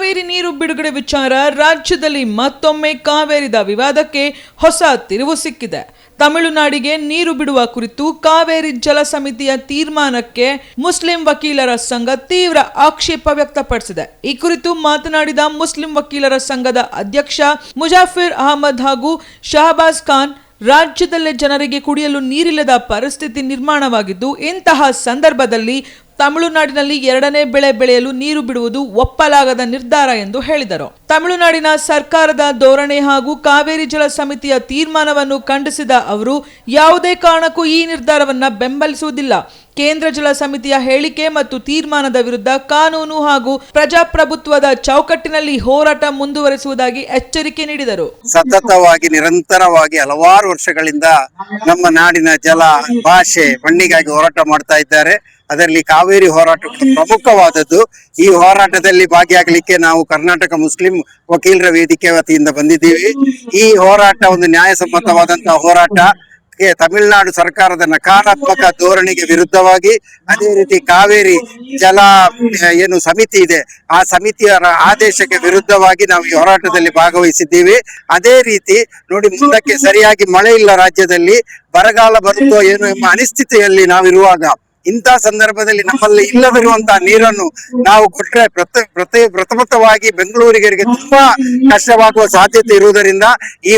ಕಾವೇರಿ ನೀರು ಬಿಡುಗಡೆ ವಿಚಾರ ರಾಜ್ಯದಲ್ಲಿ ಮತ್ತೊಮ್ಮೆ ಕಾವೇರಿದ ವಿವಾದಕ್ಕೆ ಹೊಸ ತಿರುವು ಸಿಕ್ಕಿದೆ. ತಮಿಳುನಾಡಿಗೆ ನೀರು ಬಿಡುವ ಕುರಿತು ಕಾವೇರಿ ಜಲ ಸಮಿತಿಯ ತೀರ್ಮಾನಕ್ಕೆ ಮುಸ್ಲಿಂ ವಕೀಲರ ಸಂಘ ತೀವ್ರ ಆಕ್ಷೇಪ ವ್ಯಕ್ತಪಡಿಸಿದೆ. ಈ ಕುರಿತು ಮಾತನಾಡಿದ ಮುಸ್ಲಿಂ ವಕೀಲರ ಸಂಘದ ಅಧ್ಯಕ್ಷ ಮುಜಾಫಿರ್ ಅಹಮದ್ ಹಾಗೂ ಶಹಬಾಜ್ ಖಾನ್, ರಾಜ್ಯದಲ್ಲೇ ಜನರಿಗೆ ಕುಡಿಯಲು ನೀರಿಲ್ಲದ ಪರಿಸ್ಥಿತಿ ನಿರ್ಮಾಣವಾಗಿದ್ದು, ಇಂತಹ ಸಂದರ್ಭದಲ್ಲಿ ತಮಿಳುನಾಡಿನಲ್ಲಿ ಎರಡನೇ ಬೆಳೆ ಬೆಳೆಯಲು ನೀರು ಬಿಡುವುದು ಒಪ್ಪಲಾಗದ ನಿರ್ಧಾರ ಎಂದು ಹೇಳಿದರು. ತಮಿಳುನಾಡಿನ ಸರ್ಕಾರದ ಧೋರಣೆ ಹಾಗೂ ಕಾವೇರಿ ಜಲ ಸಮಿತಿಯ ತೀರ್ಮಾನವನ್ನು ಖಂಡಿಸಿದ ಅವರು, ಯಾವುದೇ ಕಾರಣಕ್ಕೂ ಈ ನಿರ್ಧಾರವನ್ನು ಬೆಂಬಲಿಸುವುದಿಲ್ಲ. ಕೇಂದ್ರ ಜಲ ಸಮಿತಿಯ ಹೇಳಿಕೆ ಮತ್ತು ತೀರ್ಮಾನದ ವಿರುದ್ಧ ಕಾನೂನು ಹಾಗೂ ಪ್ರಜಾಪ್ರಭುತ್ವದ ಚೌಕಟ್ಟಿನಲ್ಲಿ ಹೋರಾಟ ಮುಂದುವರಿಸುವುದಾಗಿ ಎಚ್ಚರಿಕೆ ನೀಡಿದರು. ಸತತವಾಗಿ ನಿರಂತರವಾಗಿ ಹಲವಾರು ವರ್ಷಗಳಿಂದ ನಮ್ಮ ನಾಡಿನ ಜಲ, ಭಾಷೆ, ಮಣ್ಣಿಗಾಗಿ ಹೋರಾಟ ಮಾಡ್ತಾ ಇದ್ದಾರೆ. ಅದರಲ್ಲಿ ಕಾವೇರಿ ಹೋರಾಟ ಪ್ರಮುಖವಾದದ್ದು. ಈ ಹೋರಾಟದಲ್ಲಿ ಭಾಗಿಯಾಗಲಿಕ್ಕೆ ನಾವು ಕರ್ನಾಟಕ ಮುಸ್ಲಿಂ ವಕೀಲರ ವೇದಿಕೆ ವತಿಯಿಂದ ಬಂದಿದ್ದೀವಿ. ಈ ಹೋರಾಟ ಒಂದು ನ್ಯಾಯಸಮ್ಮತವಾದಂತಹ ಹೋರಾಟ. ತಮಿಳುನಾಡು ಸರ್ಕಾರದ ನಕಾರಾತ್ಮಕ ಧೋರಣೆಗೆ ವಿರುದ್ಧವಾಗಿ, ಅದೇ ರೀತಿ ಕಾವೇರಿ ಜಲ ಏನು ಸಮಿತಿ ಇದೆ ಆ ಸಮಿತಿಯ ಆದೇಶಕ್ಕೆ ವಿರುದ್ಧವಾಗಿ ನಾವು ಈ ಹೋರಾಟದಲ್ಲಿ ಭಾಗವಹಿಸಿದ್ದೀವಿ. ಅದೇ ರೀತಿ ನೋಡಿ, ಮುಂದಕ್ಕೆ ಸರಿಯಾಗಿ ಮಳೆ ಇಲ್ಲ, ರಾಜ್ಯದಲ್ಲಿ ಬರಗಾಲ ಬರುತ್ತೋ ಏನು ಎಂಬ ಅನಿಶ್ಚಿತಿಯಲ್ಲಿ ನಾವಿರುವಾಗ ಇಂಥ ಸಂದರ್ಭದಲ್ಲಿ ನಮ್ಮಲ್ಲಿ ಇಲ್ಲದಿರುವಂತಹ ನೀರನ್ನು ನಾವು ಕೊಟ್ಟರೆ ಪ್ರಥಮವಾಗಿ ಬೆಂಗಳೂರಿಗರಿಗೆ ತುಂಬಾ ಕಷ್ಟವಾಗುವ ಸಾಧ್ಯತೆ ಇರುವುದರಿಂದ ಈ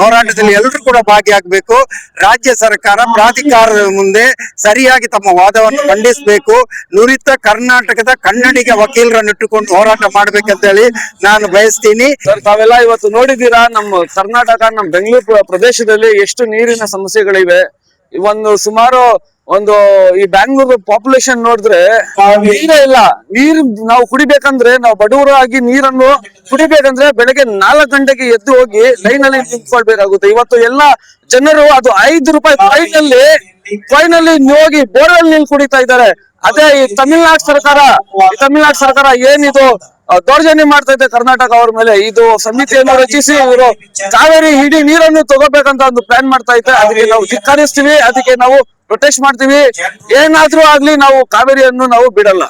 ಹೋರಾಟದಲ್ಲಿ ಎಲ್ಲರೂ ಕೂಡ ಭಾಗಿಯಾಗಬೇಕು. ರಾಜ್ಯ ಸರ್ಕಾರ ಪ್ರಾಧಿಕಾರದ ಮುಂದೆ ಸರಿಯಾಗಿ ತಮ್ಮ ವಾದವನ್ನು ಮಂಡಿಸಬೇಕು. ನುರಿತ ಕರ್ನಾಟಕದ ಕನ್ನಡಿಗ ವಕೀಲರನ್ನು ಇಟ್ಟುಕೊಂಡು ಹೋರಾಟ ಮಾಡ್ಬೇಕಂತ ಹೇಳಿ ನಾನು ಬಯಸ್ತೀನಿ. ತಾವೆಲ್ಲ ಇವತ್ತು ನೋಡಿದ್ದೀರಾ, ನಮ್ಮ ಕರ್ನಾಟಕ, ನಮ್ಮ ಬೆಂಗಳೂರು ಪ್ರದೇಶದಲ್ಲಿ ಎಷ್ಟು ನೀರಿನ ಸಮಸ್ಯೆಗಳಿವೆ. ಸುಮಾರು ಈ ಬ್ಯಾಂಗ್ಳೂರ್ ಪಾಪ್ಯುಲೇಷನ್ ನೋಡಿದ್ರೆ ನೀರೇ ಇಲ್ಲ. ನೀರು ನಾವು ಕುಡಿಬೇಕಂದ್ರೆ, ನಾವು ಬಡವರಾಗಿ ನೀರನ್ನು ಕುಡಿಬೇಕಂದ್ರೆ ಬೆಳಗ್ಗೆ 4 ಗಂಟೆಗೆ ಎದ್ದು ಹೋಗಿ ಲೈನ್ ಅಲ್ಲಿ ನಿಂತ್ಕೊಳ್ಬೇಕಾಗುತ್ತೆ. ಇವತ್ತು ಎಲ್ಲಾ ಜನರು ಅದು 5 ರೂಪಾಯಿ ಫೈನಲ್ಲಿ ಹೋಗಿ ಬೋರ್ವೆಲ್ ನೀರು ಕುಡಿತಾ ಇದ್ದಾರೆ. ಅದೇ ಈ ತಮಿಳ್ನಾಡು ಸರ್ಕಾರ ಏನಿದು ದೌರ್ಜನ್ಯ ಮಾಡ್ತಾ ಇದೆ ಕರ್ನಾಟಕ ಅವ್ರ ಮೇಲೆ, ಇದು ಸಮಿತಿಯನ್ನು ರಚಿಸಿ ಇವರು ಕಾವೇರಿ ಇಡೀ ನೀರನ್ನು ತಗೋಬೇಕಂತ ಒಂದು ಪ್ಲಾನ್ ಮಾಡ್ತಾ ಇದ್ದಾರೆ. ಅದಕ್ಕೆ ನಾವು ಧಿಕ್ಕರಿಸ್ತೀವಿ, ಅದಕ್ಕೆ ನಾವು ಪ್ರೊಟೆಸ್ಟ್ ಮಾಡ್ತೀವಿ. ಏನಾದ್ರೂ ಆಗ್ಲಿ ನಾವು ಕಾವೇರಿಯನ್ನು ನಾವು ಬಿಡಲ್ಲ.